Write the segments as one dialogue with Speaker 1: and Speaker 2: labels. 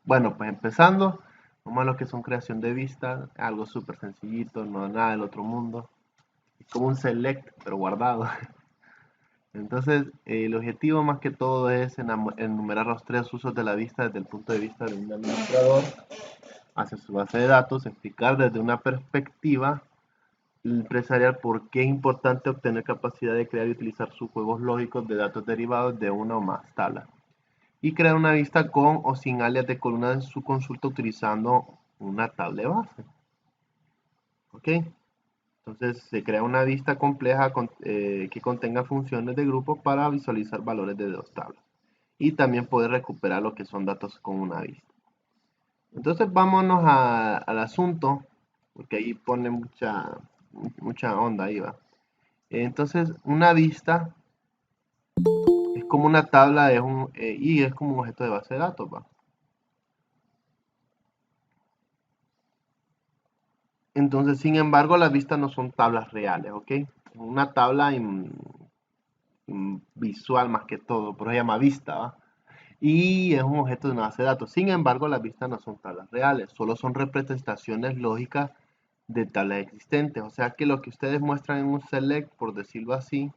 Speaker 1: Bueno, pues empezando, vamos a lo que son creación de vista, algo súper sencillito, no nada del otro mundo. Es como un select, pero guardado. Entonces, el objetivo más que todo es enumerar los tres usos de la vista desde el punto de vista de un administrador hacia su base de datos, explicar desde una perspectiva empresarial por qué es importante obtener capacidad de crear y utilizar sus juegos lógicos de datos derivados de una o más tablas y crear una vista con o sin alias de columna en su consulta utilizando una tabla de base. ¿Ok? Entonces se crea una vista compleja que contenga funciones de grupo para visualizar valores de dos tablas y también poder recuperar lo que son datos con una vista. Entonces vámonos al asunto, porque ahí pone mucha onda ahí va. Entonces una vista es como una tabla y es como un objeto de base de datos, ¿va? Entonces, sin embargo, las vistas no son tablas reales, ¿ok? Una tabla visual más que todo, por eso se llama vista, ¿va? Y es un objeto de una base de datos. Sin embargo, las vistas no son tablas reales, solo son representaciones lógicas de tablas existentes. O sea que lo que ustedes muestran en un select, por decirlo así,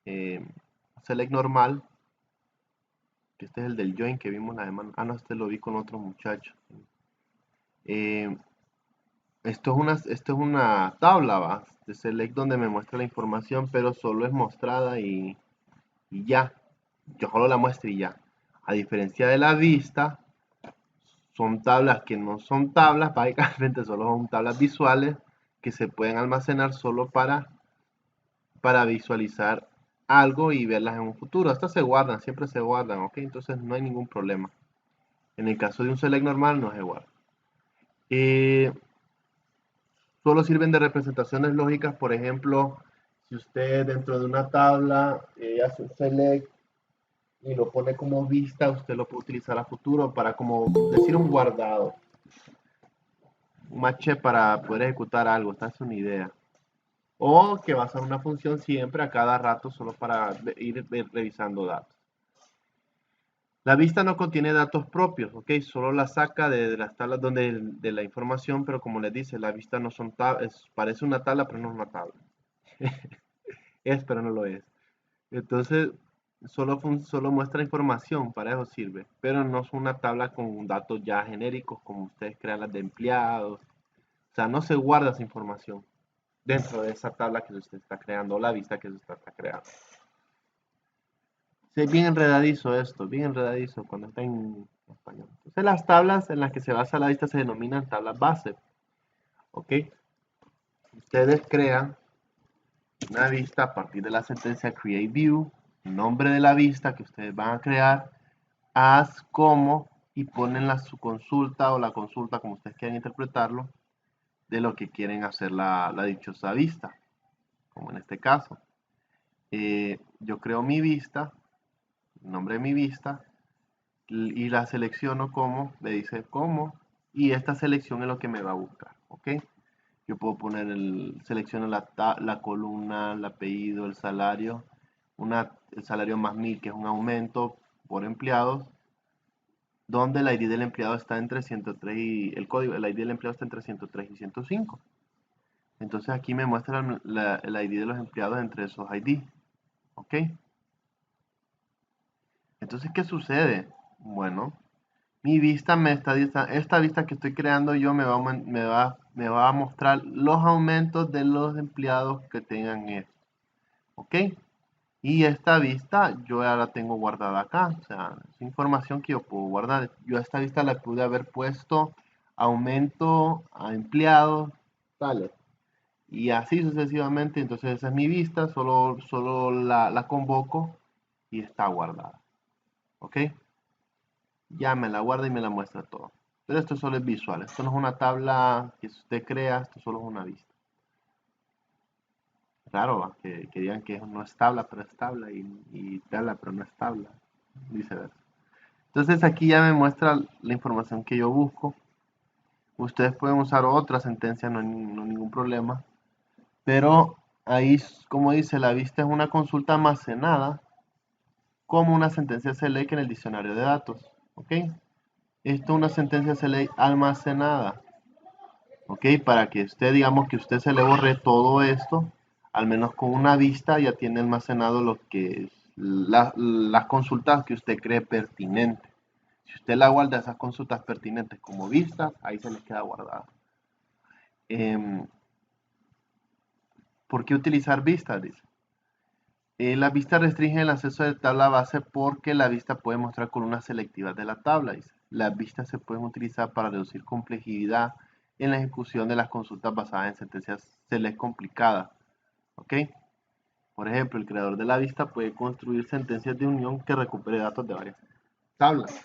Speaker 1: eh, select normal, que este es el del join que vimos la semana. Ah, no, este lo vi con otro muchacho. Eh, esto es una tabla, ¿va? De select donde me muestra la información, pero solo es mostrada y ya. Yo solo la muestro y ya. A diferencia de la vista, son tablas que no son tablas, básicamente solo son tablas visuales que se pueden almacenar solo para visualizar algo y verlas en un futuro. Estas se guardan, siempre se guardan, ¿ok? Entonces no hay ningún problema. En el caso de un select normal no se guarda. Eh, Solo sirven de representaciones lógicas, por ejemplo, si usted dentro de una tabla hace un select y lo pone como vista, usted lo puede utilizar a futuro para como decir un guardado, un match para poder ejecutar algo, esta es una idea. O que va a ser una función siempre a cada rato solo para ir revisando datos. La vista no contiene datos propios, ¿ok? Solo la saca de las tablas de la información, pero como les dice, la vista no son tablas, parece una tabla, pero no es una tabla. Es, pero no lo es. Entonces, solo muestra información, para eso sirve, pero no es una tabla con datos ya genéricos como ustedes crean las de empleados. O sea, no se guarda esa información dentro de esa tabla que usted está creando o la vista que usted está creando. Sí, es bien enredadizo esto, bien enredadizo cuando está en español. Entonces, las tablas en las que se basa la vista se denominan tablas base. ¿Ok? Ustedes crean una vista a partir de la sentencia create view, nombre de la vista que ustedes van a crear, haz como y ponen su consulta o la consulta como ustedes quieran interpretarlo de lo que quieren hacer la dichosa vista, como en este caso. Yo creo mi vista, el nombre de mi vista, y la selecciono como, le dice como, y esta selección es lo que me va a buscar, ¿ok? Yo puedo poner selecciono la columna, el apellido, el salario, el salario más 1000, que es un aumento por empleados, donde el ID del empleado está entre 103 y el código, el ID del empleado está entre 103 y 105. Entonces aquí me muestra el ID de los empleados entre esos ID, ¿ok? Entonces, ¿qué sucede? Bueno, mi vista esta vista que estoy creando yo me va a mostrar los aumentos de los empleados que tengan esto, ¿ok? Y esta vista yo ya la tengo guardada acá, o sea, es información que yo puedo guardar. Yo a esta vista la pude haber puesto aumento a empleados, tales, y así sucesivamente. Entonces esa es mi vista, solo la convoco y está guardada, ¿ok? Ya me la guarda y me la muestra todo. Pero esto solo es visual, esto no es una tabla que usted crea, esto solo es una vista. Claro, ¿va? Que digan que no es tabla, pero es tabla, y tabla, pero no es tabla, viceversa. Entonces aquí ya me muestra la información que yo busco. Ustedes pueden usar otra sentencia, no hay ningún problema. Pero ahí, como dice, la vista es una consulta almacenada como una sentencia select en el diccionario de datos. ¿Ok? Esto es una sentencia select almacenada. Ok, para que usted, digamos que usted se le borre todo esto, al menos con una vista ya tiene almacenado lo que es las consultas que usted cree pertinentes. Si usted la guarda esas consultas pertinentes como vistas, ahí se les queda guardada. ¿Por qué utilizar vistas? Dice. La vista restringe el acceso de tabla base porque la vista puede mostrar columnas selectivas de la tabla. Dice. Las vistas se pueden utilizar para reducir complejidad en la ejecución de las consultas basadas en sentencias select complicadas. ¿Ok? Por ejemplo, el creador de la vista puede construir sentencias de unión que recupere datos de varias tablas.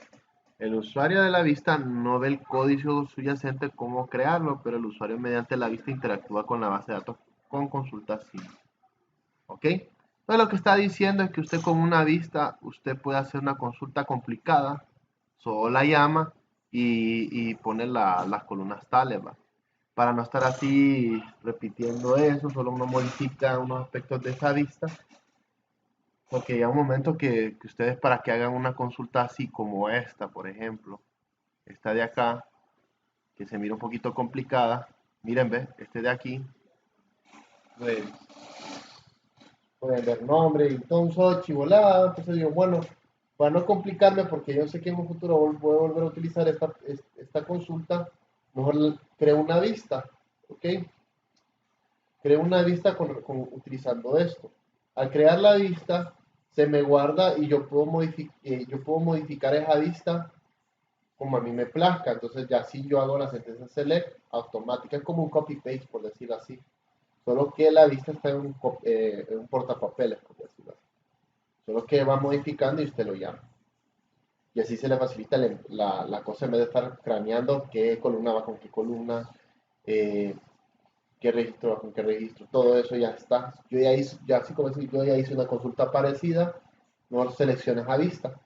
Speaker 1: El usuario de la vista no ve el código subyacente cómo crearlo, pero el usuario mediante la vista interactúa con la base de datos con consultas simples. ¿Ok? Entonces lo que está diciendo es que usted con una vista, usted puede hacer una consulta complicada, solo la llama y pone las columnas tales, ¿va? Para no estar así repitiendo eso, solo uno modifica unos aspectos de esa vista, porque llega un momento que ustedes para que hagan una consulta así como esta, por ejemplo, esta de acá, que se mira un poquito complicada, miren, ve, este de aquí, pues, pueden ver nombre y todo un solo chivolada. Entonces digo, bueno, para no complicarme, porque yo sé que en un futuro voy a volver a utilizar esta consulta, mejor creo una vista, ¿ok? Creo una vista utilizando esto. Al crear la vista, se me guarda y yo puedo modificar esa vista como a mí me plazca. Entonces ya si yo hago la sentencia select automática, es como un copy-paste, por decirlo así. Solo que la vista está en un portapapeles, por decirlo así. Solo que va modificando y usted lo llama. Y así se le facilita la cosa en vez de estar craneando qué columna va con qué columna, eh, qué registro va con qué registro, todo eso ya está. Yo ya hice, ya así como decir, yo ya hice una consulta parecida, no selecciones a vista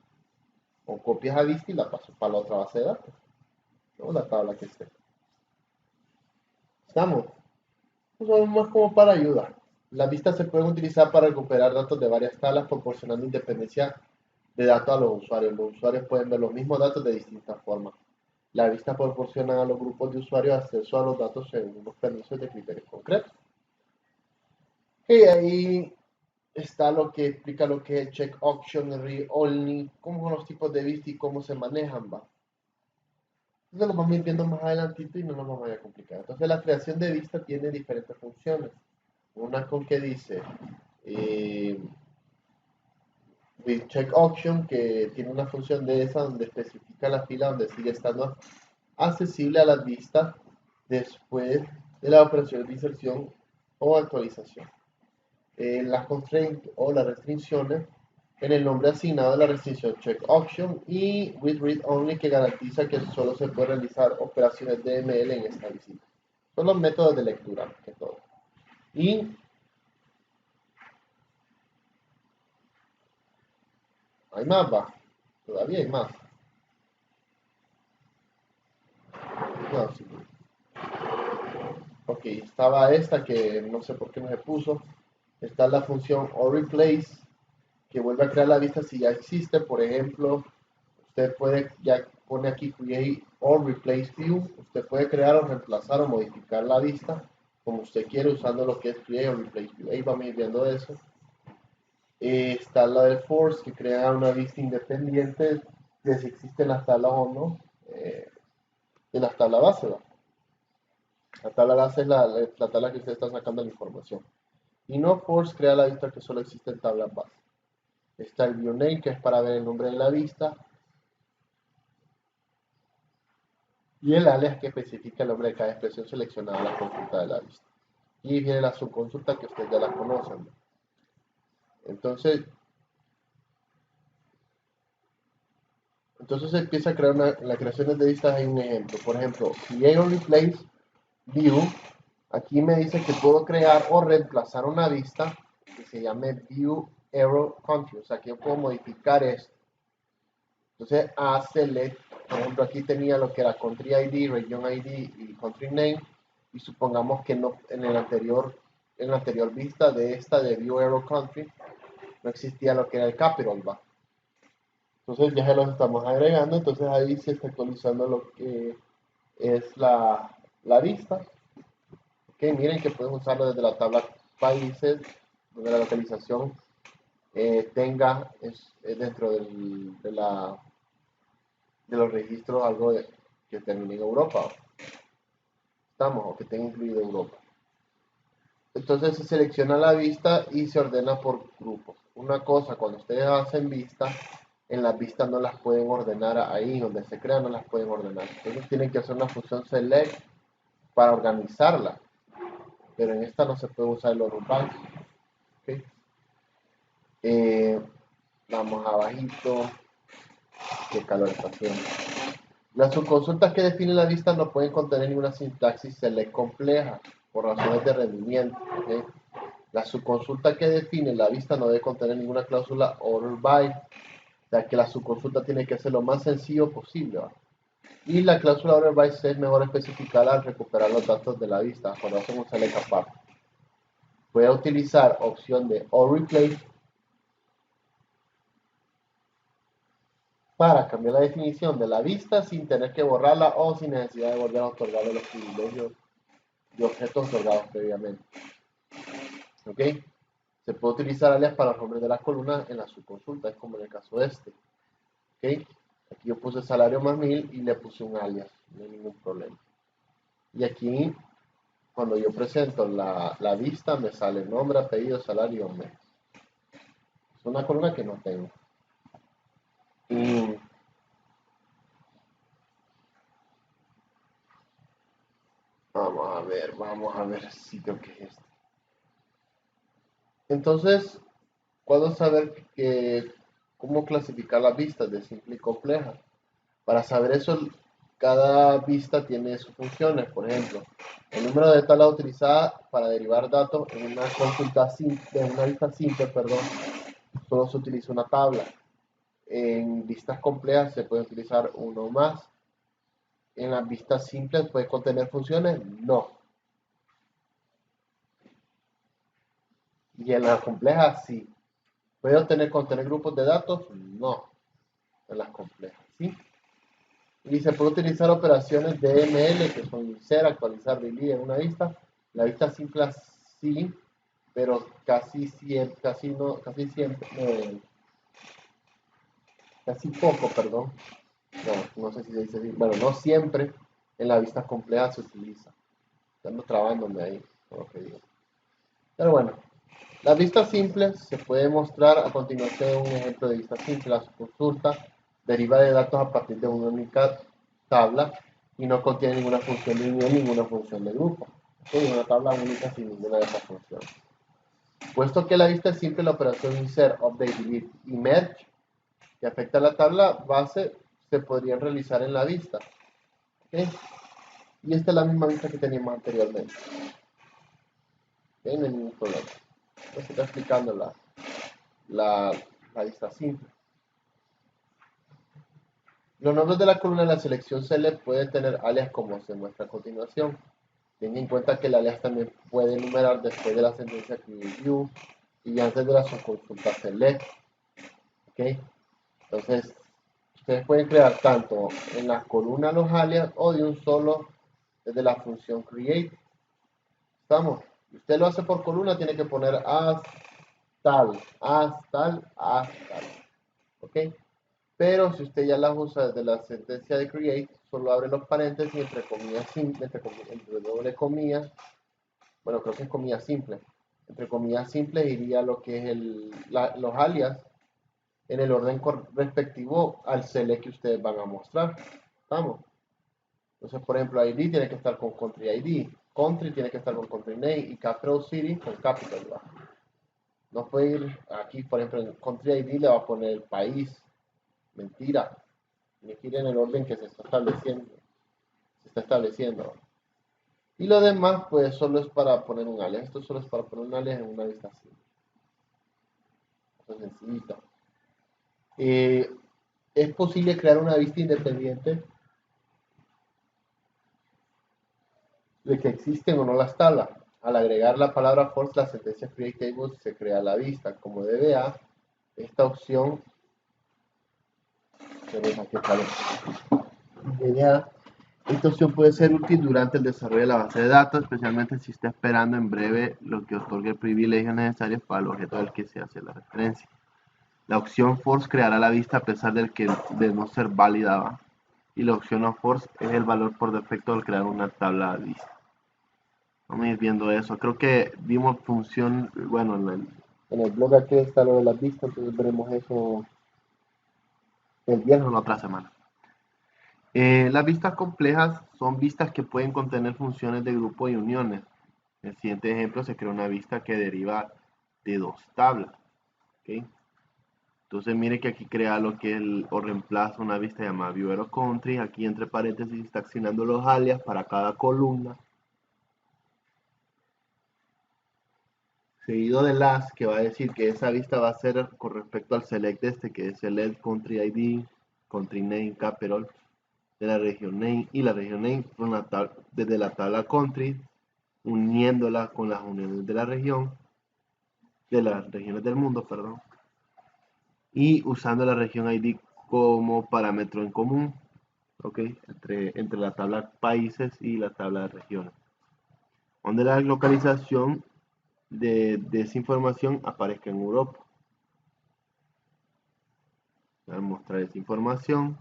Speaker 1: o copias a vista y la paso para la otra base de datos, ¿no? La tabla que esté. ¿Estamos? Eso es más como para ayudar. Las vistas se pueden utilizar para recuperar datos de varias tablas proporcionando independencia de datos a los usuarios. Los usuarios pueden ver los mismos datos de distintas formas. La vista proporciona a los grupos de usuarios acceso a los datos según unos permisos de criterios concretos. Y ahí está lo que explica lo que es check option, read only, cómo son los tipos de vista y cómo se manejan, va. Entonces lo vamos a ir viendo más adelantito y no nos vamos a complicar. Entonces la creación de vista tiene diferentes funciones. Una con que dice with check option, que tiene una función de esa donde especifica la fila donde sigue estando accesible a las vistas después de la operación de inserción o actualización. Las constraints o las restricciones en el nombre asignado de la restricción check option y with read only, que garantiza que solo se puede realizar operaciones DML en esta visita. Son los métodos de lectura que todo. Y hay más, va. Todavía hay más. No, sí. Ok, estaba esta que no sé por qué no se puso. Está la función replace, que vuelve a crear la vista si ya existe. Por ejemplo, usted puede, ya pone aquí create or replace view. Usted puede crear o reemplazar o modificar la vista como usted quiere usando lo que es create or replace view. Ahí vamos a ir viendo eso. Está la de force, que crea una vista independiente de si existen las tablas o no, de las tablas base, ¿no? La tabla base es la tabla que usted está sacando la información. Y no force crea la vista que solo existen tablas base. Está el view name, que es para ver el nombre de la vista. Y el alias, que especifica el nombre de cada expresión seleccionada a la consulta de la vista. Y viene la subconsulta, que ustedes ya la conocen. Entonces se empieza a crear la creación de vistas. Hay un ejemplo. Por ejemplo, create or replace view. Aquí me dice que puedo crear o reemplazar una vista que se llame view arrow country. O sea, que yo puedo modificar esto. Entonces, a select, por ejemplo, aquí tenía lo que era country ID, region ID y country name. Y supongamos que no, en la anterior vista de esta de view arrow country no existía lo que era el capital, ¿va? Entonces ya se los estamos agregando, entonces ahí se está actualizando lo que es la vista. Ok, miren que pueden usarlo desde la tabla países, donde la localización dentro de los registros algo que termine en Europa, estamos, o que tenga incluido Europa. Entonces se selecciona la vista y se ordena por grupos. Una cosa, cuando ustedes hacen vista, en las vistas no las pueden ordenar ahí, donde se crean no las pueden ordenar. Entonces tienen que hacer una función select para organizarla. Pero en esta no se puede usar el order by. ¿Okay? Vamos abajito. Qué calor está haciendo. Las subconsultas que definen la vista no pueden contener ninguna sintaxis select compleja por razones de rendimiento. ¿Okay? La subconsulta que define la vista no debe contener ninguna cláusula order by, o sea que la subconsulta tiene que ser lo más sencillo posible. ¿Va? Y la cláusula order by es mejor especificarla al recuperar los datos de la vista cuando hacen un select aparte. Voy a utilizar opción de all replace para cambiar la definición de la vista sin tener que borrarla o sin necesidad de volver a otorgarle los privilegios de objetos otorgados previamente. ¿Ok? Se puede utilizar alias para los nombres de las columnas en la subconsulta, es como en el caso de este. ¿Ok? Aquí yo puse salario más 1000 y le puse un alias, no hay ningún problema. Y aquí, cuando yo presento la vista, me sale nombre, apellido, salario, mes. Es una columna que no tengo. Y vamos a ver si creo que es este. Entonces, puedo saber cómo clasificar las vistas de simple y compleja. Para saber eso, cada vista tiene sus funciones. Por ejemplo, el número de tabla utilizada para derivar datos en una consulta simple, en una vista simple, perdón, solo se utiliza una tabla. En vistas complejas se puede utilizar uno más. En las vistas simples puede contener funciones, no. Y en las complejas sí. ¿Puede contener grupos de datos? No. En las complejas, ¿sí? Y se puede utilizar operaciones de ML, que son insert, actualizar, delete en una vista. La vista simple sí, pero casi siempre, casi poco, perdón. No sé si se dice así. Bueno, no siempre en la vista compleja se utiliza. Estamos trabándome ahí, con lo que digo. Pero bueno, las vistas simples se puede mostrar a continuación un ejemplo de vista simple. La consulta deriva de datos a partir de una única tabla y no contiene ninguna función de unión, ninguna función de grupo. Es una tabla única sin ninguna de esas funciones. Puesto que la vista es simple, la operación insert, update, delete y merge que afecta a la tabla base se podrían realizar en la vista. ¿Okay? Y esta es la misma vista que teníamos anteriormente. ¿Okay? No hay ningún problema. Esto está explicando la vista simple. Los nombres de la columna de la selección select pueden tener alias como se muestra a continuación. Ten en cuenta que el alias también puede enumerar después de la sentencia create view y antes de la subconsulta select. ¿Okay? Entonces, ustedes pueden crear tanto en la columna los alias o de un solo desde la función create. ¿Estamos? Si usted lo hace por columna, tiene que poner as tal, as tal, as tal. ¿Ok? Pero si usted ya las usa desde la sentencia de create, solo abre los paréntesis entre comillas simples, entre doble comillas, bueno, creo que es comillas simples. Entre comillas simples iría lo que es los alias en el orden respectivo al select que ustedes van a mostrar. ¿Estamos? Entonces, por ejemplo, ID tiene que estar con Country ID, Country tiene que estar con Country Name y Capital City con Capital. ¿Va? No puede ir aquí, por ejemplo, en Country ID le va a poner el país. Mentira. Tiene que ir en el orden que se está estableciendo. ¿Va? Y lo demás, pues solo es para poner un alias. Esto solo es para poner un alias en una vista así. Esto es sencillito. Es posible crear una vista independiente de que existen o no las tablas. Al agregar la palabra force, la sentencia create table se crea la vista. Como DBA, esta opción Deja que sale. Genial. Esta opción puede ser útil durante el desarrollo de la base de datos, especialmente si está esperando en breve lo que otorgue el privilegio necesario para el objeto al que se hace la referencia. La opción force creará la vista a pesar de no ser válida, ¿va? Y la opción no force es el valor por defecto al crear una tabla de vista. Vamos a ir viendo eso. Creo que vimos función, bueno, en el blog aquí está lo de las vistas, entonces veremos eso el viernes o la otra semana. Las vistas complejas son vistas que pueden contener funciones de grupo y uniones. En el siguiente ejemplo se crea una vista que deriva de dos tablas. ¿Okay? Entonces mire que aquí crea lo que es o reemplaza una vista llamada Viewer of Country. Aquí entre paréntesis está asignando los alias para cada columna. Seguido de las que va a decir que esa vista va a ser con respecto al select que es select country ID, country name, capital, de la región name y la región name desde la tabla country, uniéndola con las uniones de la región, de las regiones del mundo, perdón, y usando la región ID como parámetro en común, ¿ok? Entre la tabla países y la tabla de regiones, donde la localización de esa información aparezca en Europa. Voy a mostrar esa información,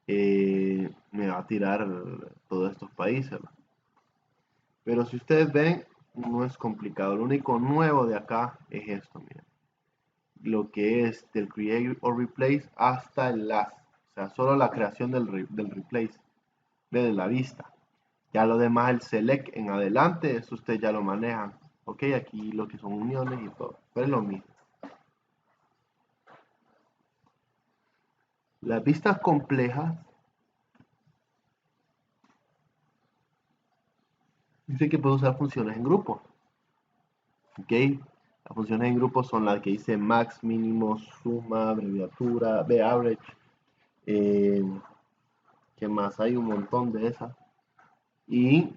Speaker 1: me va a tirar todos estos países, ¿no? Pero si ustedes ven, no es complicado. Lo único nuevo de acá es esto, miren. Lo que es del create o replace hasta el last. O sea, solo la creación del replace, de la vista. Ya lo demás, el select en adelante, eso ustedes ya lo manejan. Ok, aquí lo que son uniones y todo. Pero es lo mismo. Las vistas complejas dice que puede usar funciones en grupo. Ok, las funciones en grupo son las que dice max, mínimo, suma, abreviatura, average. ¿Qué más? Hay un montón de esas. Y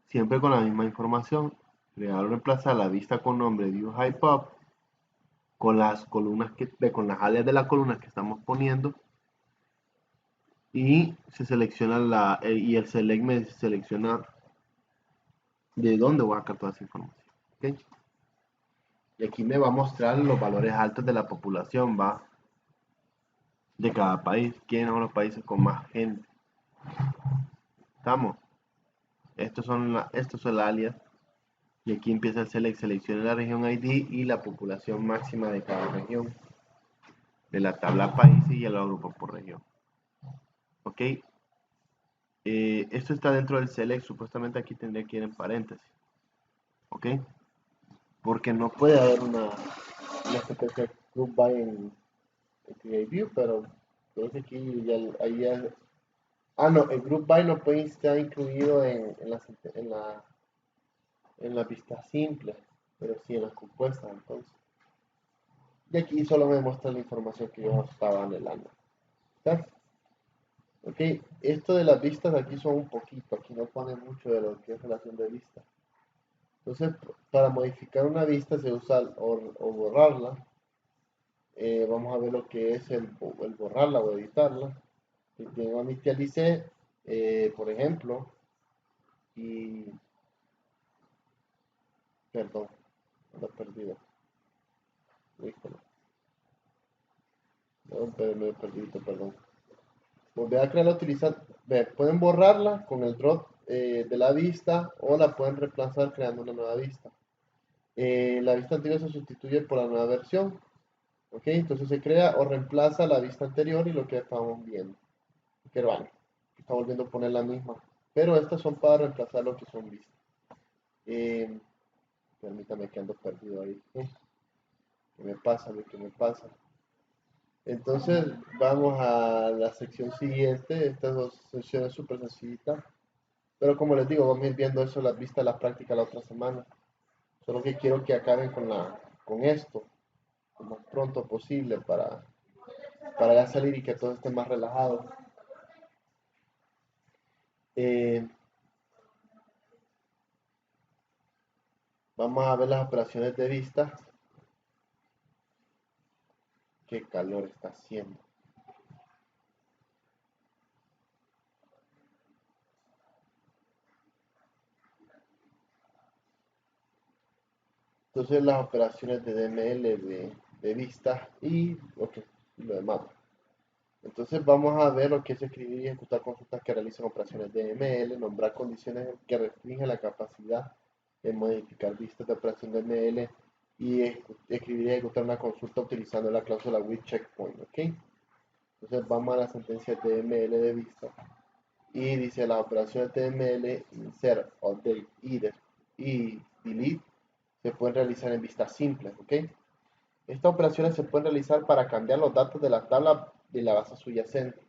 Speaker 1: siempre con la misma información. Crear o reemplazar la vista con nombre view high pop con las columnas con las alias de las columnas que estamos poniendo. Y se selecciona y el select me selecciona de dónde voy a sacar toda esa información. ¿Okay? Y aquí me va a mostrar los valores altos de la población, va, de cada país, quiénes son los países con más gente. ¿Estamos? Estos son las alias. Y aquí empieza el select, selecciona la región ID y la población máxima de cada región, de la tabla país y el agrupa por región. ¿Ok? Esto está dentro del select, supuestamente aquí tendría que ir en paréntesis. ¿Ok? Porque no puede haber una CPC group by en Create View, pero creo que aquí ya. Ah, no, el group by no puede estar incluido en la pista simple, pero sí en las compuestas, entonces. Y aquí solo me muestra la información que yo estaba anhelando. ¿Está? Ok, esto de las vistas aquí son un poquito, aquí no pone mucho de lo que es relación de vista. Entonces, para modificar una vista se usa o borrarla. Vamos a ver lo que es el borrarla o editarla. Si tengo a mi TLC, por ejemplo, y perdón, lo he perdido. Híjole, no, pero me he perdido, perdón. Volver a crearla utilizando, pueden borrarla con el drop de la vista o la pueden reemplazar creando una nueva vista. La vista anterior se sustituye por la nueva versión. Ok, entonces se crea o reemplaza la vista anterior y lo que estábamos viendo. Pero bueno, está volviendo a poner la misma. Pero estas son para reemplazar lo que son vistas. Eh, Permítame que ando perdido ahí. ¿Qué me pasa? ¿Qué me pasa? Entonces vamos a la sección siguiente. Estas dos secciones súper sencillitas. Pero como les digo, vamos a ir viendo eso, las vistas, la práctica la otra semana. Solo que quiero que acaben con esto lo más pronto posible para ya salir y que todo esté más relajado. Eh, Vamos a ver las operaciones de vista. Qué calor está haciendo. entonces las operaciones de DML de vista y lo demás. Entonces vamos a ver lo que es escribir y ejecutar consultas que realizan operaciones de DML, nombrar condiciones que restringen la capacidad de modificar vistas de operación de DML y escribir y ejecutar una consulta utilizando la cláusula with checkpoint, ¿ok? Entonces vamos a la sentencia DML de vista y dice las operaciones DML, insert, update y delete se pueden realizar en vistas simples, ¿ok? Estas operaciones se pueden realizar para cambiar los datos de la tabla de la base subyacente.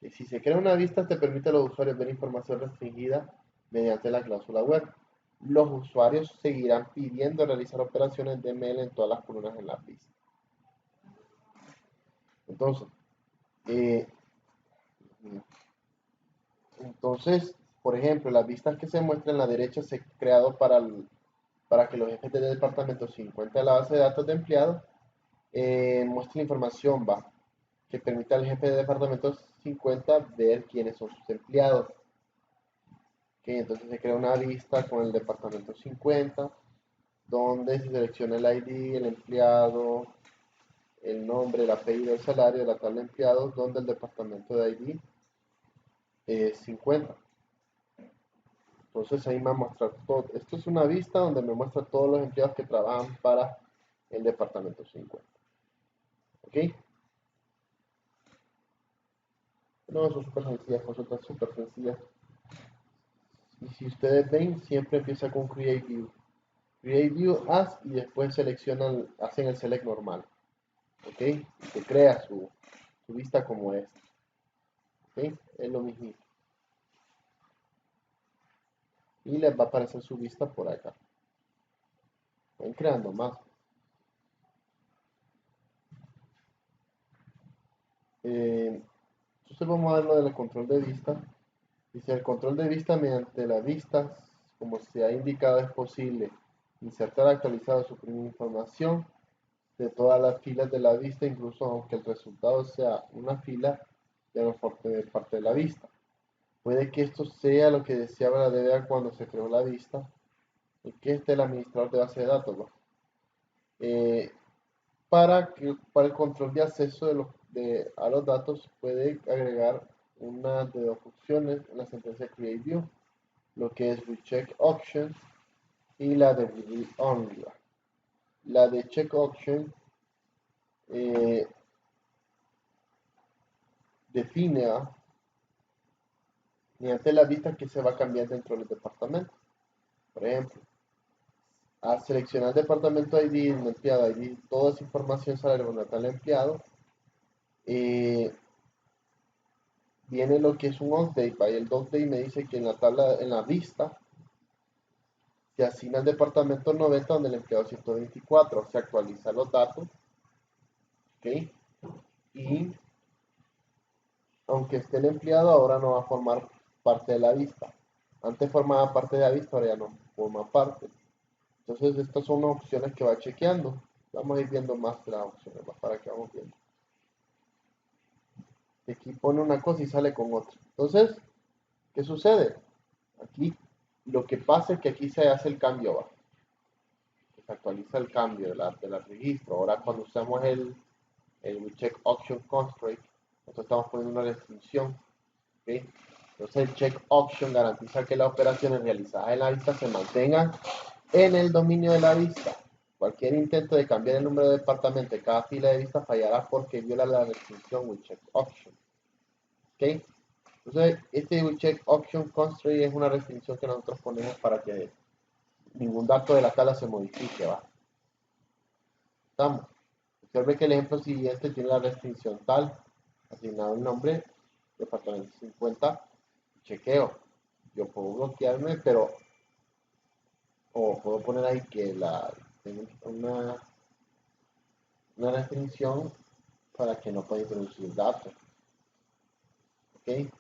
Speaker 1: Y si se crea una vista, te permite a los usuarios ver información restringida mediante la cláusula web. Los usuarios seguirán pidiendo realizar operaciones DML en todas las columnas en la vista. Entonces, eh, por ejemplo, las vistas que se muestran en la derecha se han creado para que los jefes del departamento 50 de la base de datos de empleados muestren información que permita al jefe de departamento 50 ver quiénes son sus empleados. Okay, entonces se crea una vista con el departamento 50 donde se selecciona el ID, el empleado, el nombre, el apellido, el salario, la tabla de empleados, donde el departamento de ID es 50. Entonces ahí me va a mostrar todo. Esto es una vista donde me muestra todos los empleados que trabajan para el departamento 50. ¿Ok? No, son súper sencillas, consultas súper sencillas. Y si ustedes ven, siempre empieza con Create View. Create View As y después seleccionan, hacen el select normal. ¿Ok? Y se crea su vista como esta. ¿Ok? Es lo mismo. Y les va a aparecer su vista por acá. Van creando más. Entonces vamos a ver lo del control de vista. Dice el control de vista mediante las vistas, como se ha indicado, es posible insertar, actualizar o suprimir información de todas las filas de la vista, incluso aunque el resultado sea una fila, ya no forma parte de la vista. Puede que esto sea lo que deseaba la DBA cuando se creó la vista y que este es el administrador de base de datos, ¿no? Para el control de acceso a los datos puede agregar una de dos opciones en la sentencia Create View, lo que es Recheck Option y la de Read Only. La de Check Option define mediante la vista que se va a cambiar dentro del departamento. Por ejemplo, al seleccionar el departamento ID, el empleado ID, toda esa información sale donde está el empleado. Viene lo que es un update, y el update me dice que en la tabla, en la vista, se asigna al departamento 90 donde el empleado 124, se actualizan los datos, ¿ok? Y aunque esté el empleado, ahora no va a formar parte de la vista. Antes formaba parte de la vista, ahora ya no forma parte. Entonces estas son las opciones que va chequeando. Vamos a ir viendo más de las opciones, para que vamos viendo. Aquí pone una cosa y sale con otra. Entonces, ¿qué sucede? Aquí lo que pasa es que aquí se hace el cambio abajo. Se actualiza el cambio de la registro. Ahora cuando usamos el check option constraint, nosotros estamos poniendo una restricción. ¿Okay? Entonces el check option garantiza que las operaciones realizadas en la vista se mantengan en el dominio de la vista. Cualquier intento de cambiar el número de departamento de cada fila de vista fallará porque viola la restricción with check option. ¿Okay? Entonces, este check option constraint es una restricción que nosotros ponemos para que ningún dato de la tabla se modifique, ¿va? Estamos. Observe que el ejemplo siguiente tiene la restricción tal, asignado el nombre, departamento 50, chequeo. Yo puedo bloquearme, pero, o puedo poner ahí que tengo una restricción para que no pueda introducir datos. ¿Ok?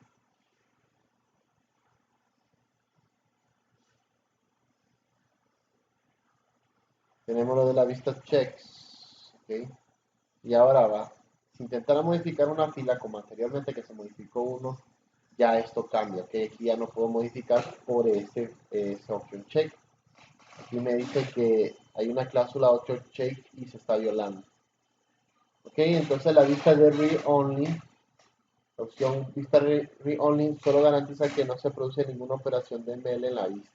Speaker 1: Tenemos lo de la vista checks. ¿Ok? Y ahora va. Si intentara modificar una fila como anteriormente que se modificó uno, ya esto cambia. ¿Ok? Aquí ya no puedo modificar por ese option check. Aquí me dice que hay una cláusula 8 check y se está violando. Ok, entonces la vista de read only, la opción vista read only solo garantiza que no se produce ninguna operación de ML en la vista.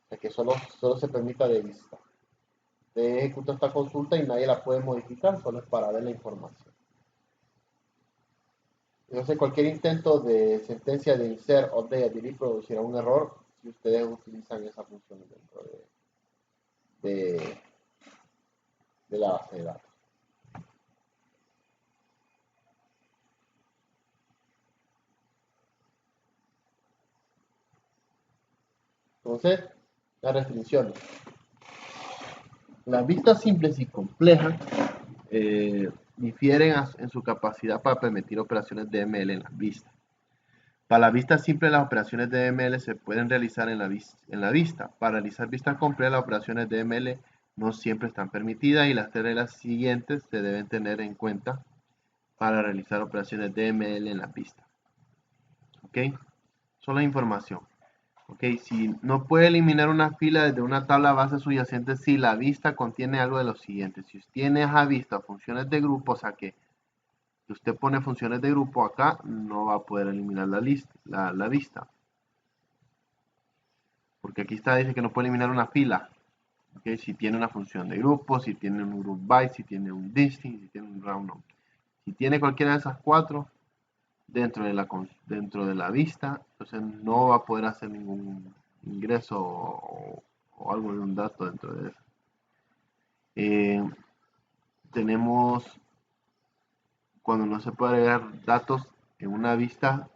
Speaker 1: O sea que solo se permita de vista. Se ejecuta esta consulta y nadie la puede modificar, solo es para ver la información. Entonces cualquier intento de sentencia de insert, update, delete producirá un error si ustedes utilizan esa función dentro de la base de datos. Entonces, las restricciones. Las vistas simples y complejas difieren en su capacidad para permitir operaciones DML en las vistas. Para la vista simple, las operaciones DML se pueden realizar en la vista. Para realizar vistas complejas, las operaciones DML no siempre están permitidas y las tres reglas siguientes se deben tener en cuenta para realizar operaciones DML en la vista. ¿Ok? Solo información. Ok, si no puede eliminar una fila desde una tabla base subyacente si la vista contiene algo de lo siguiente. Si usted tiene a vista funciones de grupo, o sea que si usted pone funciones de grupo acá, no va a poder eliminar la vista. Porque aquí está, dice que no puede eliminar una fila. Okay, si tiene una función de grupo, si tiene un group by, si tiene un distinct, si tiene un round number. Si tiene cualquiera de esas cuatro dentro de la vista, entonces no va a poder hacer ningún ingreso o algo de un dato dentro de eso. Tenemos cuando no se puede agregar datos en una vista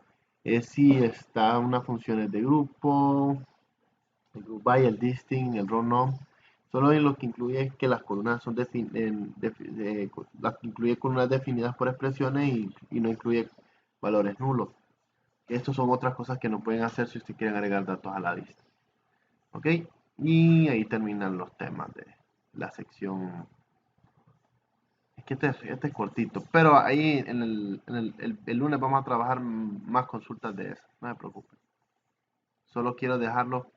Speaker 1: es si está una función de grupo, el group by, el distinct, el row num. Solo en lo que incluye que las columnas son las incluye columnas definidas por expresiones y no incluye valores nulos. Estos son otras cosas que no pueden hacer si ustedes quieren agregar datos a la lista. ¿Ok? Y ahí terminan los temas de la sección. Es que este es cortito, pero ahí en el lunes vamos a trabajar más consultas de eso. No se preocupen. Solo quiero dejarlo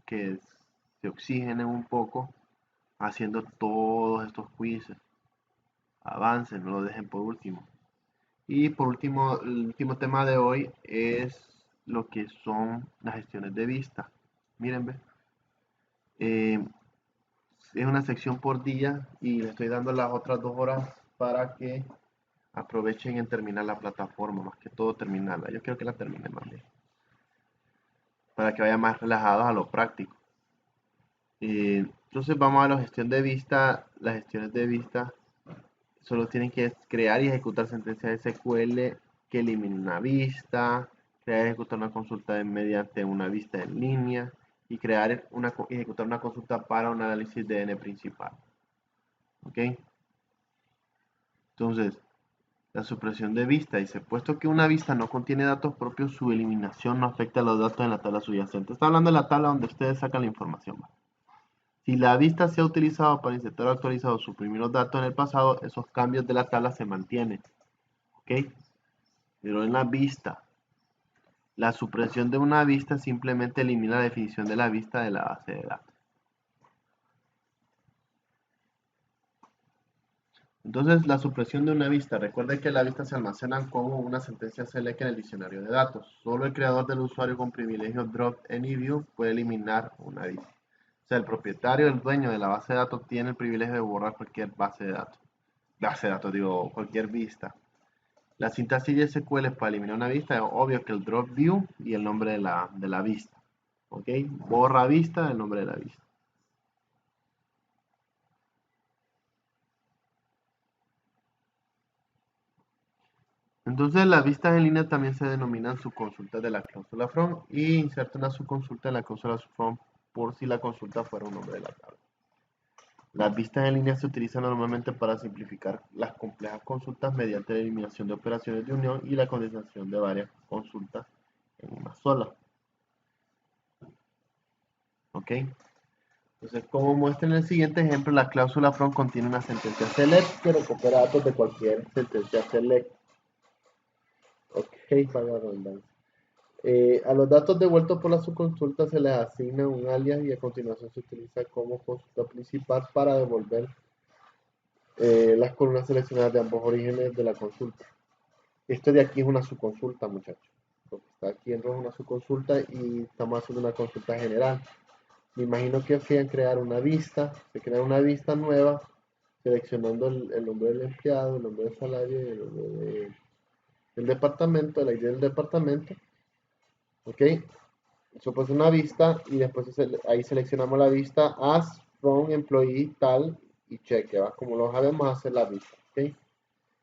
Speaker 1: que se oxigenen un poco haciendo todos estos quizzes. Avancen, no lo dejen por último. Y por último, el último tema de hoy es lo que son las gestiones de vista. Miren, ve. Es una sección por día y le estoy dando las otras 2 horas para que aprovechen en terminar la plataforma, más que todo terminarla. Yo quiero que la termine más bien, para que vayan más relajados a lo práctico. Entonces vamos a la gestión de vista. Las gestiones de vista solo tienen que crear y ejecutar sentencias SQL que eliminen una vista, crear y ejecutar una consulta mediante una vista en línea y ejecutar una consulta para un análisis de N principal. ¿Ok? Entonces, la supresión de vista dice, puesto que una vista no contiene datos propios, su eliminación no afecta a los datos en la tabla subyacente. Está hablando de la tabla donde ustedes sacan la información. Si la vista se ha utilizado para insertar o actualizar o suprimir los datos en el pasado, esos cambios de la tabla se mantienen. ¿Ok? Pero en la vista, la supresión de una vista simplemente elimina la definición de la vista de la base de datos. Entonces, la supresión de una vista. Recuerden que la vista se almacena como una sentencia select en el diccionario de datos. Solo el creador del usuario con privilegio drop anyView puede eliminar una vista. O sea, el propietario, el dueño de la base de datos tiene el privilegio de borrar cualquier base de datos. Cualquier vista. La sintaxis de SQL para eliminar una vista es obvio que el drop view y el nombre de la vista. ¿Ok? Borra vista, el nombre de la vista. Entonces las vistas en línea también se denominan subconsultas de la cláusula from y inserta una subconsulta en la cláusula from por si la consulta fuera un nombre de la tabla. Las vistas en línea se utilizan normalmente para simplificar las complejas consultas mediante la eliminación de operaciones de unión y la condensación de varias consultas en una sola. ¿Ok? Entonces, como muestra en el siguiente ejemplo, la cláusula from contiene una sentencia select que recupera datos de cualquier sentencia select. Ok, para la redundancia. A los datos devueltos por la subconsulta se les asigna un alias y a continuación se utiliza como consulta principal para devolver las columnas seleccionadas de ambos orígenes de la consulta. Esto de aquí es una subconsulta, muchachos. Lo que está aquí en rojo es una subconsulta y estamos haciendo una consulta general. Me imagino que quieran crear una vista, se crea una vista nueva, seleccionando el nombre del empleado, el nombre del salario y el nombre del departamento, el ID del departamento. ¿Ok? Eso pues una vista y después ahí seleccionamos la vista as from employee tal y cheque, ¿va? Como lo sabemos hacer la vista. ¿Ok?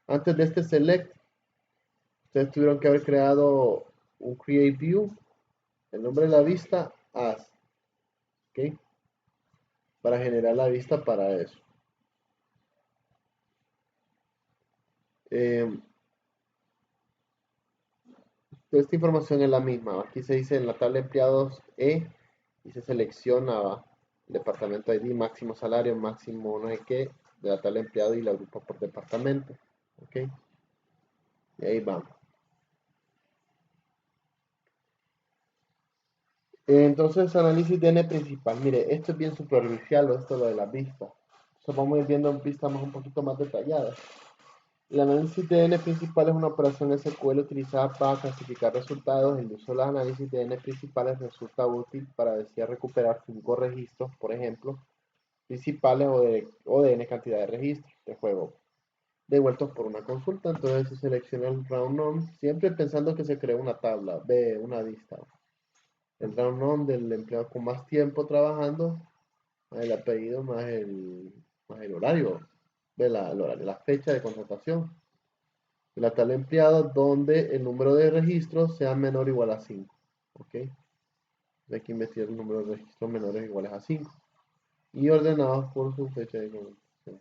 Speaker 1: Antes de este select, ustedes tuvieron que haber creado un create view, el nombre de la vista as. ¿Ok? Para generar la vista para eso. Toda esta información es la misma. Aquí se dice en la tabla de empleados E y se selecciona el departamento ID, máximo salario, máximo no sé qué, de la tabla de empleados y la agrupa por departamento. ¿Ok? Y ahí vamos. Entonces, análisis de N principal. Mire, esto es bien superficial, esto es lo de las vistas. Entonces, vamos a ir viendo vistas un poquito más detalladas. El análisis de N principal es una operación SQL utilizada para clasificar resultados. El uso de los análisis de N principales resulta útil para desear recuperar 5 registros, por ejemplo, principales o de N cantidad de registros de juego devueltos por una consulta. Entonces se selecciona el round num, siempre pensando que se crea una tabla, de una lista. El round num del empleado con más tiempo trabajando, más el apellido, más el horario, el horario, la fecha de contratación la tabla de empleados donde el número de registros sea menor o igual a 5. ¿Ok? Hay que investigar el número de registros menores o iguales a 5. Y ordenados por su fecha de contratación.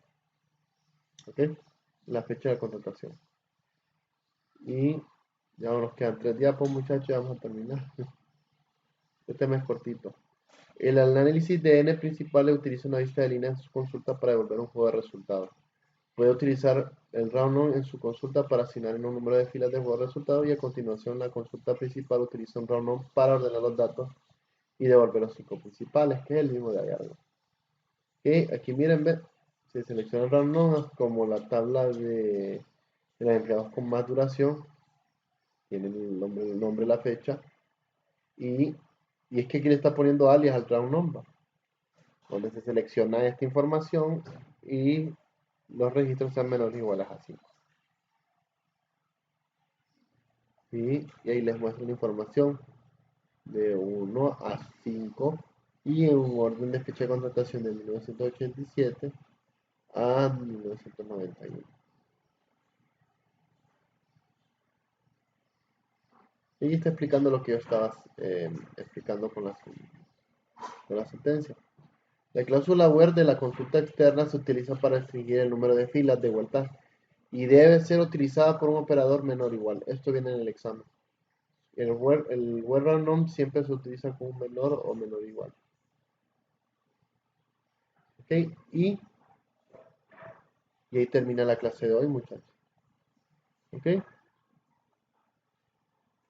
Speaker 1: ¿Ok? La fecha de contratación. Y ya nos quedan 3 diapos, muchachos. Vamos a terminar. Este mes cortito. El análisis de N principales utiliza una lista de líneas en su consulta para devolver un juego de resultados. Puede utilizar el round en su consulta para asignar un número de filas de juego de resultados y a continuación la consulta principal utiliza un round para ordenar los datos y devolver los 5 principales, que es el mismo de allá arriba. Ok, aquí miren, ve, se selecciona el round como la tabla de los empleados con más duración, tiene el nombre, la fecha, y es que aquí le está poniendo alias al round number, donde se selecciona esta información y los registros sean menores o iguales a 5. Y ahí les muestro la información de 1 a 5 y en un orden de fecha de contratación de 1987 a 1991. Y está explicando lo que yo estaba explicando con la sentencia. La cláusula where de la consulta externa se utiliza para restringir el número de filas de vueltas y debe ser utilizada por un operador menor o igual. Esto viene en el examen. El where random siempre se utiliza con un menor o menor o igual. ¿Ok? Y ahí termina la clase de hoy, muchachos. ¿Ok?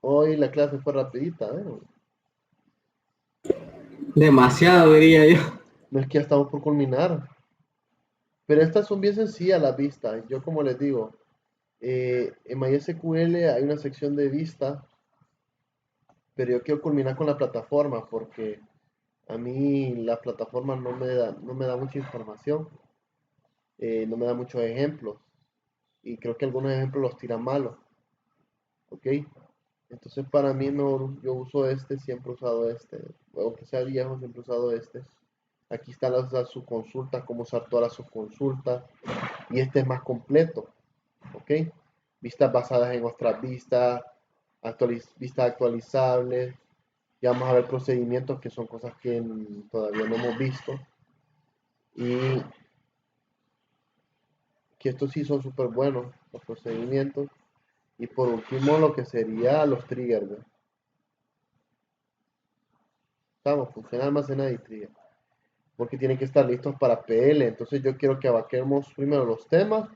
Speaker 1: Hoy la clase fue rapidita, ¿eh?
Speaker 2: Demasiado, diría yo.
Speaker 1: No es que ya estamos por culminar. Pero estas son bien sencillas las vistas. Yo como les digo, en MySQL hay una sección de vista, pero yo quiero culminar con la plataforma porque a mí la plataforma no me da mucha información, no me da muchos ejemplos y creo que algunos ejemplos los tiran malos, ¿ok? Entonces para mí no, yo uso este, siempre he usado este, aunque sea viejo, siempre he usado este. Aquí están las subconsultas, cómo usar todas las subconsultas y este es más completo, ¿ok? Vistas basadas en otras vistas, vistas actualizables, ya vamos a ver procedimientos que son cosas que todavía no hemos visto y que estos sí son súper buenos, los procedimientos. Y por último lo que sería los triggers, ¿ve? Estamos, funciona almacenar y trigger. Porque tienen que estar listos para PL. Entonces yo quiero que abarquemos primero los temas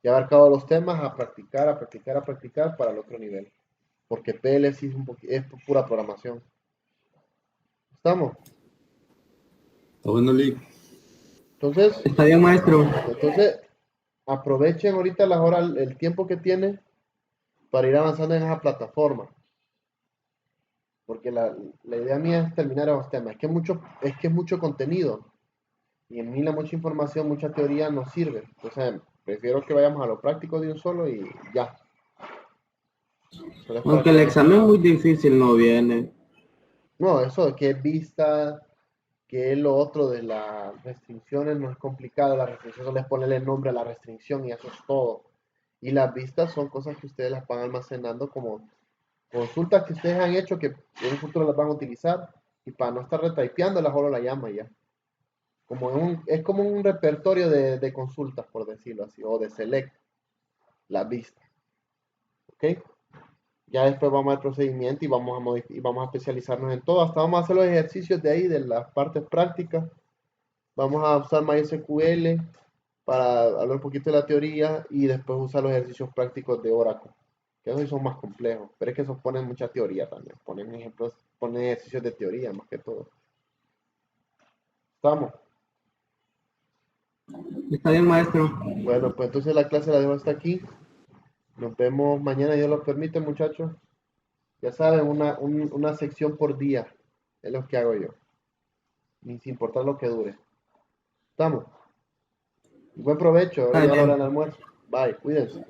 Speaker 1: y abarcado los temas a practicar, a practicar, a practicar para el otro nivel. porque PLC es pura programación. ¿Estamos?
Speaker 2: Está bueno, Lick.
Speaker 1: Entonces,
Speaker 2: Está bien, maestro.
Speaker 1: aprovechen ahorita las horas, el tiempo que tienen para ir avanzando en esa plataforma. Porque la idea mía es terminar esos temas. Es que es mucho contenido. Y en mí la mucha información, mucha teoría no sirve. Entonces, prefiero que vayamos a lo práctico de un solo y ya. Solo es para
Speaker 2: Aunque
Speaker 1: que
Speaker 2: el
Speaker 1: vean.
Speaker 2: examen muy difícil no viene.
Speaker 1: No, eso de que es vista, que es lo otro de las restricciones, no es complicado. Las restricciones solo es ponerle nombre a la restricción y eso es todo. Y las vistas son cosas que ustedes las van almacenando como consultas que ustedes han hecho que en un futuro las van a utilizar. Y para no estar retypeándolas, solo la llama ya. Es como un repertorio de consultas, por decirlo así, o de select, la vista. ¿Ok? Ya después vamos al procedimiento y y vamos a especializarnos en todo. Hasta vamos a hacer los ejercicios de ahí, de las partes prácticas. Vamos a usar MySQL para hablar un poquito de la teoría y después usar los ejercicios prácticos de Oracle. Que esos sí son más complejos, pero es que esos ponen mucha teoría también. Ponen ejemplos, ponen ejercicios de teoría más que todo. ¿Estamos?
Speaker 2: Está bien, maestro.
Speaker 1: Bueno, pues entonces la clase la dejo hasta aquí. Nos vemos mañana, Dios lo permite, muchachos. Ya saben, una sección por día es lo que hago yo, ni sin importar lo que dure. ¿Estamos? Buen provecho, ahora
Speaker 2: Está
Speaker 1: ya es la hora del
Speaker 2: bien.
Speaker 1: almuerzo. Bye, cuídense.